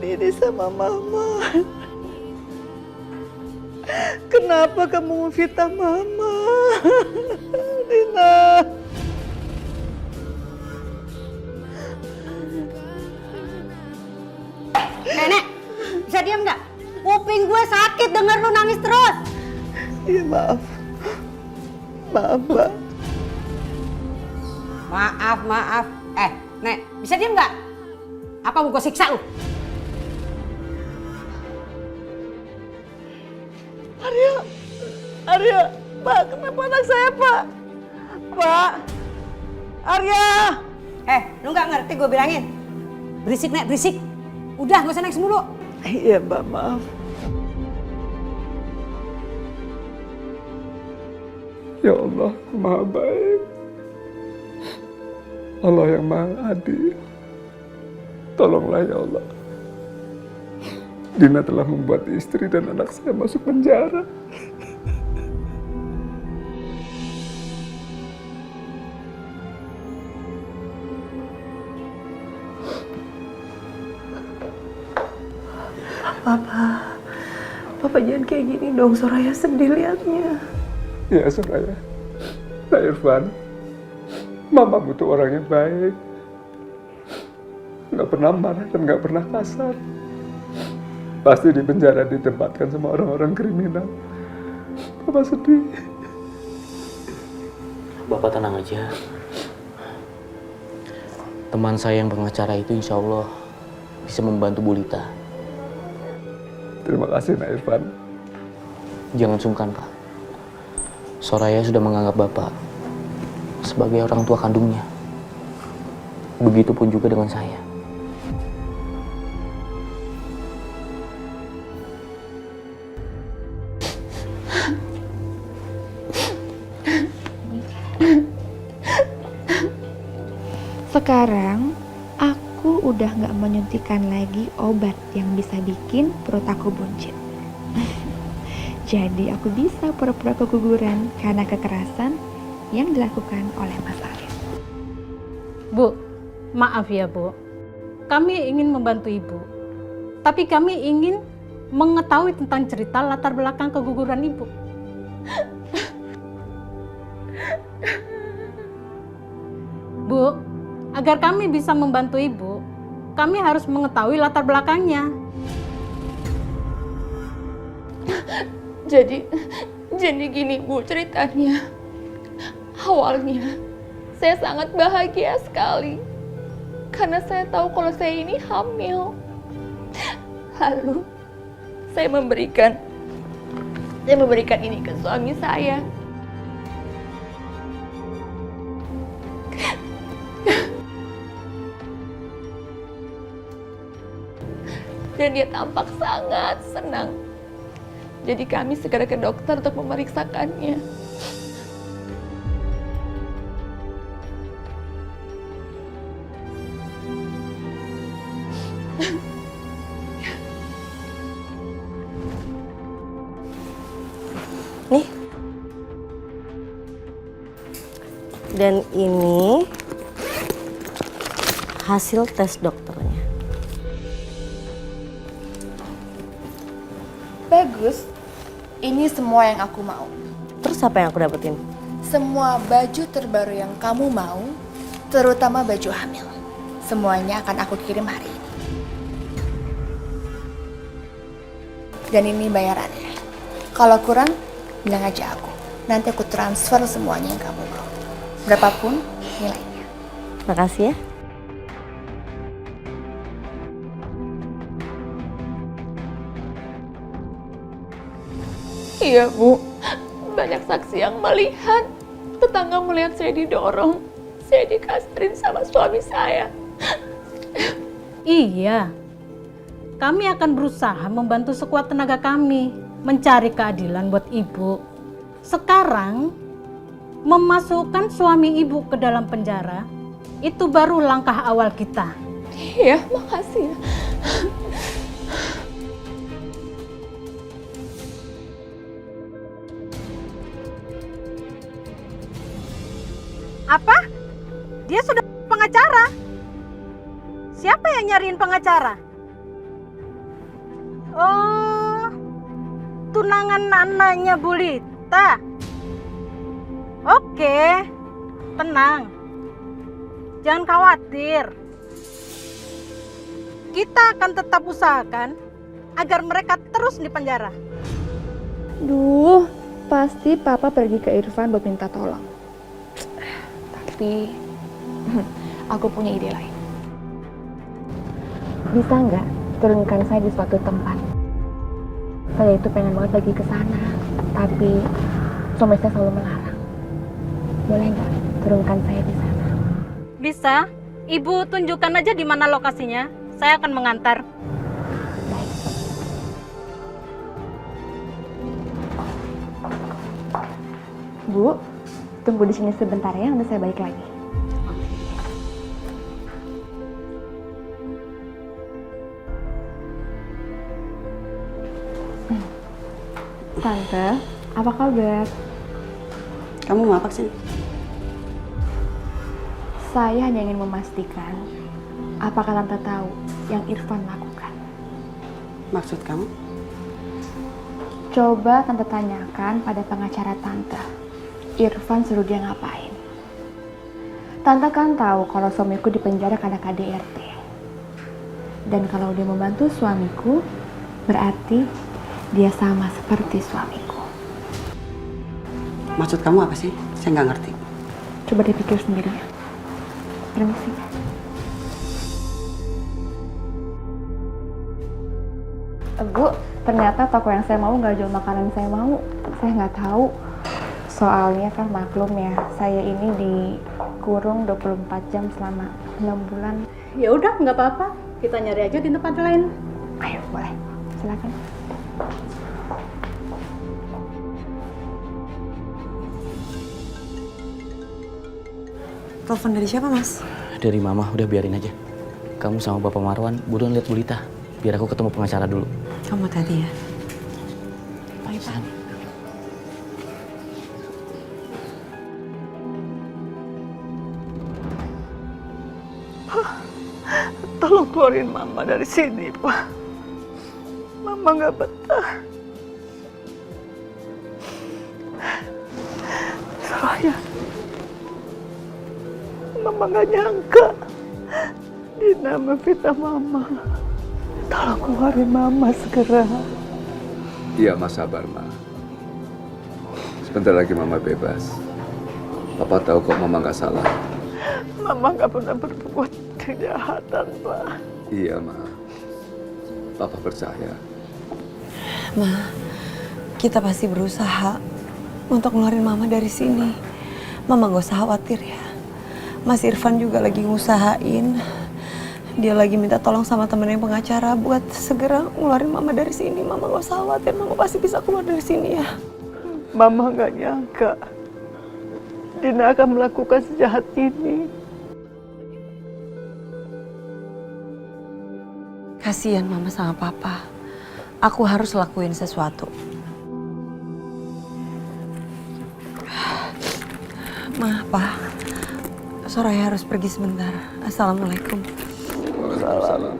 ini sama Mama? Kenapa kamu memfitnah Mama? Dina. Nenek, bisa diam nggak? Kuping gue sakit denger lu nangis terus. Iya maaf. Maaf, Mbak. Maaf. Nek, bisa diam nggak? Apa mau gue siksa lu? Arya, Pak, kenapa anak saya, Pak? Pak, Arya. Lu nggak ngerti gue bilangin? Berisik, Nek, berisik. Udah, gak usah nangis mulu. Iya, Mbak, maaf. Ya Allah, Maha baik. Allah yang Maha adil. Tolonglah ya Allah. Dina telah membuat istri dan anak saya masuk penjara. Papa jangan kayak gini dong, Soraya sedih liatnya. Ya Soraya, Pak Irfan, Mama butuh orang yang baik. Nggak pernah marah dan nggak pernah kasar. Pasti di penjara ditempatkan sama orang-orang kriminal. Papa sedih. Bapak tenang aja. Teman saya yang pengacara itu insya Allah bisa membantu Bu Lita. Terima kasih, Nak Irfan. Jangan sungkan, Pak. Soraya sudah menganggap Bapak sebagai orang tua kandungnya. Begitupun juga dengan saya. Sekarang aku udah gak menyuntikkan lagi obat yang bisa bikin perut aku buncit. Jadi aku bisa pura-pura keguguran karena kekerasan yang dilakukan oleh Mas Alif. Bu, maaf ya Bu. Kami ingin membantu Ibu. Tapi kami ingin mengetahui tentang cerita latar belakang keguguran Ibu. Bu, agar kami bisa membantu Ibu, kami harus mengetahui latar belakangnya. Jadi gini Bu ceritanya. Awalnya saya sangat bahagia sekali karena saya tahu kalau saya ini hamil. Lalu saya memberikan ini ke suami saya. Dan dia tampak sangat senang. Jadi kami segera ke dokter untuk memeriksakannya. Nih. Dan ini hasil tes dokternya. Bagus. Ini semua yang aku mau. Terus apa yang aku dapetin? Semua baju terbaru yang kamu mau, terutama baju hamil. Semuanya akan aku kirim hari ini. Dan ini bayarannya. Kalau kurang, bilang aja aku. Nanti aku transfer semuanya yang kamu mau. Berapapun nilainya. Makasih ya. Iya Bu, banyak saksi yang melihat. Tetangga melihat saya didorong. Saya dikastrin sama suami saya. Iya, kami akan berusaha membantu sekuat tenaga kami mencari keadilan buat Ibu. Sekarang, memasukkan suami Ibu ke dalam penjara, itu baru langkah awal kita. Iya, makasih ya. Apa? Dia sudah pengacara? Siapa yang nyariin pengacara? tunangan anaknya Bu Lita. Oke, tenang. Jangan khawatir. Kita akan tetap usahakan agar mereka terus di penjara. Duh, pasti papa pergi ke Irfan buat minta tolong. Tapi aku punya ide lain. Bisa nggak turunkan saya di suatu tempat? Saya itu pengen banget pergi ke sana, tapi suami saya selalu melarang. Boleh nggak turunkan saya di sana? Bisa, Ibu tunjukkan aja di mana lokasinya. Saya akan mengantar. Bu, tunggu di sini sebentar ya, nanti saya balik lagi. Tante, apa kabar? Kamu mau apa sih? Saya hanya ingin memastikan apakah Tante tahu yang Irfan lakukan. Maksud kamu? Coba Tante tanyakan pada pengacara Tante, Irfan suruh dia ngapain? Tante kan tahu kalau suamiku dipenjara karena KDRT. Dan kalau dia membantu suamiku, berarti dia sama seperti suamiku. Maksud kamu apa sih? Saya nggak ngerti. Coba dipikir sendiri ya. Permisi. Bu, ternyata toko yang saya mau nggak jual makanan yang saya mau. Saya nggak tahu. Soalnya kan maklum ya, saya ini dikurung 24 jam selama 6 bulan. Ya udah, nggak apa-apa. Kita nyari aja di tempat lain. Ayo, boleh. Silakan. Telepon dari siapa, Mas? Dari Mama, udah biarin aja. Kamu sama Bapak Marwan buruan lihat Bu Lita. Biar aku ketemu pengacara dulu. Kamu tadi ya? Ayo, San. Tolong keluarin Mama dari sini, Pak. Mama nggak betah. Soraya, Mama nggak nyangka Dina memfitnah Mama. Tolong keluarin Mama segera. Iya, Mas, sabar, Ma. Sebentar lagi Mama bebas. Papa tahu kok Mama nggak salah. Mama nggak pernah berbuat kejahatan, Pak. Iya, Ma. Papa percaya. Ma, kita pasti berusaha untuk ngeluarin Mama dari sini. Mama gak usah khawatir ya. Mas Irfan juga lagi ngusahain. Dia lagi minta tolong sama temen yang pengacara buat segera ngeluarin Mama dari sini. Mama gak usah khawatir, Mama pasti bisa keluar dari sini ya. Mama nggak nyangka Dina akan melakukan sejahat ini. Kasian Mama sama Papa. Aku harus lakuin sesuatu. Ma, Pa. Soraya harus pergi sebentar. Assalamualaikum. Waalaikumsalam.